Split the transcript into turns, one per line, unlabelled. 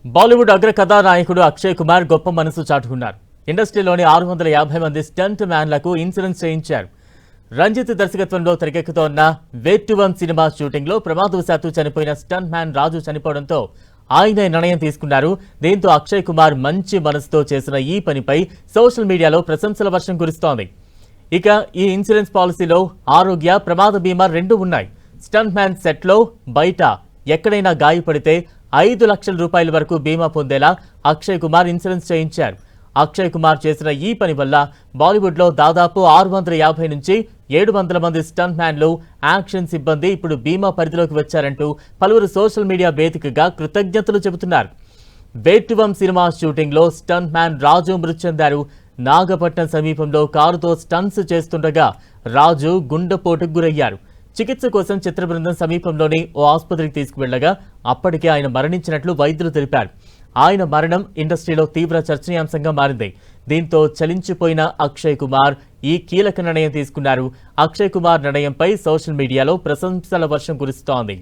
బాలీవుడ్ అగ్ర కథానాయకుడు అక్షయ్ కుమార్ గొప్ప మనసు చాటుకున్నారు. ఇండస్ట్రీలోని 650 మంది స్టంట్ మ్యాన్లకు ఇన్సూరెన్స్ చేయించారు. రంజిత్ దర్శకత్వంలో తెరకెక్కుతోన్న వేట్టువం సినిమా షూటింగ్లో ప్రమాదవశాత్తు చనిపోయిన స్టంట్ మ్యాన్ రాజు చనిపోవడంతో ఆయన నిర్ణయం తీసుకున్నారు. దీంతో అక్షయ్ కుమార్ మంచి మనసుతో చేసిన ఈ పనిపై సోషల్ మీడియాలో ప్రశంసల వర్షం కురుస్తోంది. ఇక ఈ ఇన్సూరెన్స్ పాలసీలో ఆరోగ్య ప్రమాద బీమా రెండూ ఉన్నాయి. స్టంట్ మ్యాన్ సెట్లో బయట ఎక్కడైనా గాయపడితే 5 లక్షల రూపాయల వరకు బీమా పొందేలా అక్షయ్ కుమార్ ఇన్సూరెన్స్ చేయించారు. అక్షయ్ కుమార్ చేసిన ఈ పని వల్ల బాలీవుడ్లో దాదాపు 650 నుంచి 700 మంది స్టంట్ మ్యాన్లు, యాక్షన్ సిబ్బంది ఇప్పుడు బీమా పరిధిలోకి వచ్చారంటూ పలువురు సోషల్ మీడియా వేదికగా కృతజ్ఞతలు చెబుతున్నారు. వేట్టువం సినిమా షూటింగ్లో స్టంట్ మ్యాన్ రాజు మృతి చెందారు. నాగపట్నం సమీపంలో కారుతో స్టంట్స్ చేస్తుండగా రాజు గుండెపోటుకు గురయ్యారు. చికిత్స కోసం చిత్ర బృందం సమీపంలోని ఓ ఆసుపత్రికి తీసుకువెళ్లగా అప్పటికే ఆయన మరణించినట్లు వైద్యులు తెలిపారు. ఆయన మరణం ఇండస్ట్రీలో తీవ్ర చర్చనీయాంశంగా మారింది. దీంతో చలించిపోయిన అక్షయ్ కుమార్ ఈ కీలక నిర్ణయం తీసుకున్నారు. అక్షయ్ కుమార్ నిర్ణయంపై సోషల్ మీడియాలో ప్రశంసల వర్షం కురుస్తోంది.